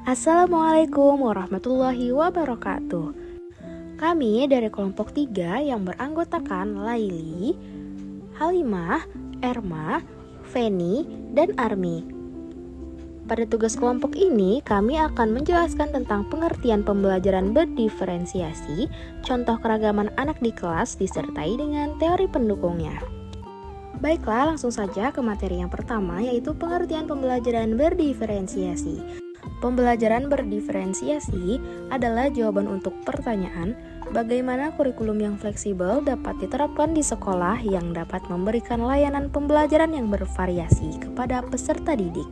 Assalamualaikum warahmatullahi wabarakatuh. Kami dari kelompok 3 yang beranggotakan Laili, Halimah, Erma, Feni, dan Armi. Pada tugas kelompok ini, kami akan menjelaskan tentang pengertian pembelajaran berdiferensiasi, contoh keragaman anak di kelas disertai dengan teori pendukungnya. Baiklah, langsung saja ke materi yang pertama, yaitu pengertian pembelajaran berdiferensiasi. Pembelajaran berdiferensiasi adalah jawaban untuk pertanyaan bagaimana kurikulum yang fleksibel dapat diterapkan di sekolah yang dapat memberikan layanan pembelajaran yang bervariasi kepada peserta didik.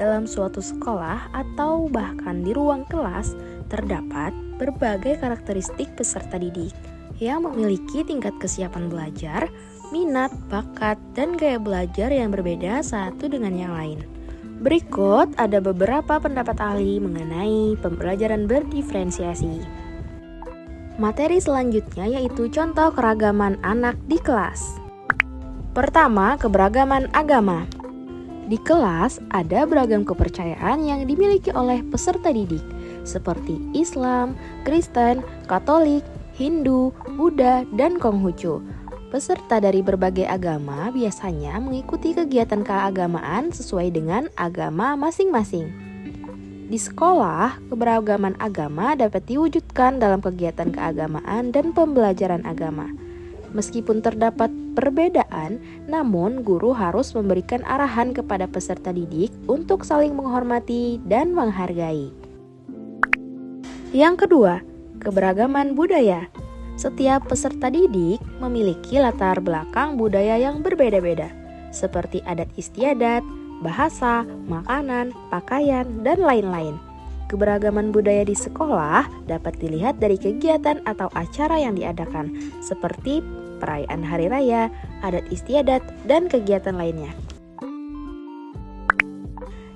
Dalam suatu sekolah atau bahkan di ruang kelas, terdapat berbagai karakteristik peserta didik yang memiliki tingkat kesiapan belajar, minat, bakat, dan gaya belajar yang berbeda satu dengan yang lain. Berikut ada beberapa pendapat ahli mengenai pembelajaran berdiferensiasi. Materi selanjutnya yaitu contoh keragaman anak di kelas. Pertama, keberagaman agama. Di kelas ada beragam kepercayaan yang dimiliki oleh peserta didik, seperti Islam, Kristen, Katolik, Hindu, Buddha, dan Konghucu. Peserta dari berbagai agama biasanya mengikuti kegiatan keagamaan sesuai dengan agama masing-masing. Di sekolah, keberagaman agama dapat diwujudkan dalam kegiatan keagamaan dan pembelajaran agama. Meskipun terdapat perbedaan, namun guru harus memberikan arahan kepada peserta didik untuk saling menghormati dan menghargai. Yang kedua, keberagaman budaya. Setiap peserta didik memiliki latar belakang budaya yang berbeda-beda, seperti adat istiadat, bahasa, makanan, pakaian, dan lain-lain. Keberagaman budaya di sekolah dapat dilihat dari kegiatan atau acara yang diadakan, seperti perayaan hari raya, adat istiadat, dan kegiatan lainnya.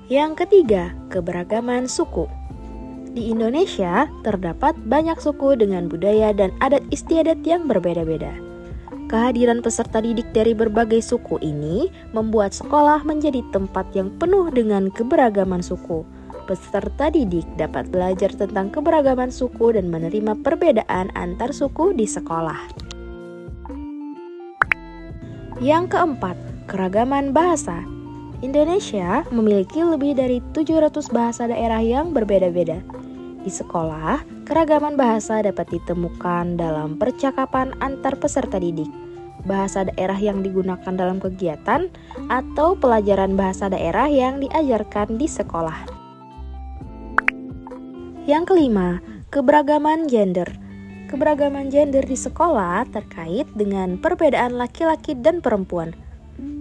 Yang ketiga, keberagaman suku. Di Indonesia, terdapat banyak suku dengan budaya dan adat istiadat yang berbeda-beda. Kehadiran peserta didik dari berbagai suku ini membuat sekolah menjadi tempat yang penuh dengan keberagaman suku. Peserta didik dapat belajar tentang keberagaman suku dan menerima perbedaan antar suku di sekolah. Yang keempat, keragaman bahasa. Indonesia memiliki lebih dari 700 bahasa daerah yang berbeda-beda. Di sekolah, keragaman bahasa dapat ditemukan dalam percakapan antar peserta didik, bahasa daerah yang digunakan dalam kegiatan, atau pelajaran bahasa daerah yang diajarkan di sekolah. Yang kelima, keberagaman gender. Keberagaman gender di sekolah terkait dengan perbedaan laki-laki dan perempuan.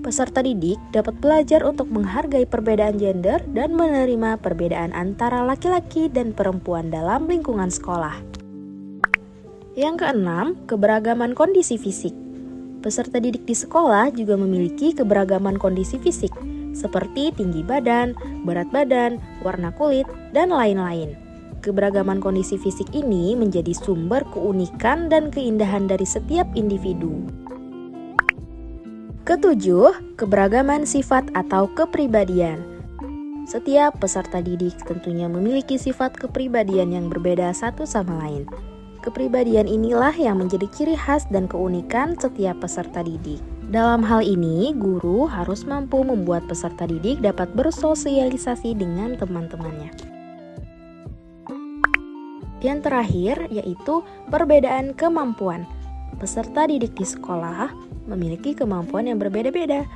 Peserta didik dapat belajar untuk menghargai perbedaan gender dan menerima perbedaan antara laki-laki dan perempuan dalam lingkungan sekolah. Yang keenam, keberagaman kondisi fisik. Peserta didik di sekolah juga memiliki keberagaman kondisi fisik, seperti tinggi badan, berat badan, warna kulit, dan lain-lain. Keberagaman kondisi fisik ini menjadi sumber keunikan dan keindahan dari setiap individu. Ketujuh, keberagaman sifat atau kepribadian. Setiap peserta didik tentunya memiliki sifat kepribadian yang berbeda satu sama lain. Kepribadian inilah yang menjadi ciri khas dan keunikan setiap peserta didik. Dalam hal ini, guru harus mampu membuat peserta didik dapat bersosialisasi dengan teman-temannya. Yang terakhir, yaitu perbedaan kemampuan. Peserta didik di sekolah memiliki kemampuan yang berbeda-beda,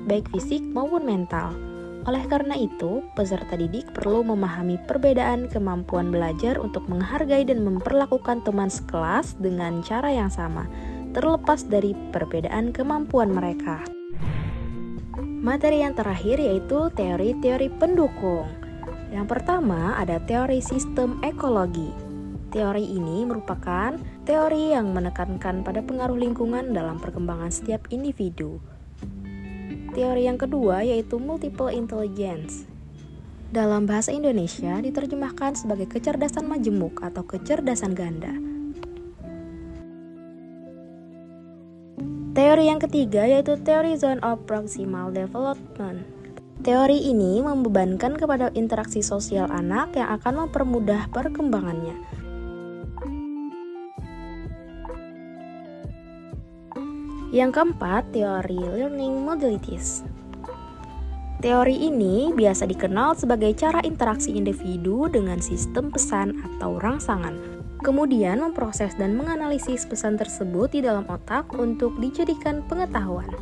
baik fisik maupun mental. Oleh karena itu, peserta didik perlu memahami perbedaan kemampuan belajar untuk menghargai dan memperlakukan teman sekelas dengan cara yang sama, terlepas dari perbedaan kemampuan mereka. Materi yang terakhir yaitu teori-teori pendukung. Yang pertama ada teori sistem ekologi. Teori ini merupakan teori yang menekankan pada pengaruh lingkungan dalam perkembangan setiap individu. Teori yang kedua yaitu multiple intelligence. Dalam bahasa Indonesia diterjemahkan sebagai kecerdasan majemuk atau kecerdasan ganda. Teori yang ketiga yaitu teori zone of proximal development. Teori ini membebankan kepada interaksi sosial anak yang akan mempermudah perkembangannya. Yang keempat, teori learning modalities. Teori ini biasa dikenal sebagai cara interaksi individu dengan sistem pesan atau rangsangan, kemudian memproses dan menganalisis pesan tersebut di dalam otak untuk dijadikan pengetahuan.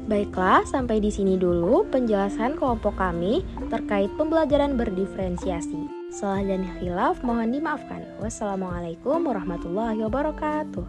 Baiklah, sampai di sini dulu penjelasan kelompok kami terkait pembelajaran berdiferensiasi. Salah dan khilaf mohon dimaafkan. Wassalamualaikum warahmatullahi wabarakatuh.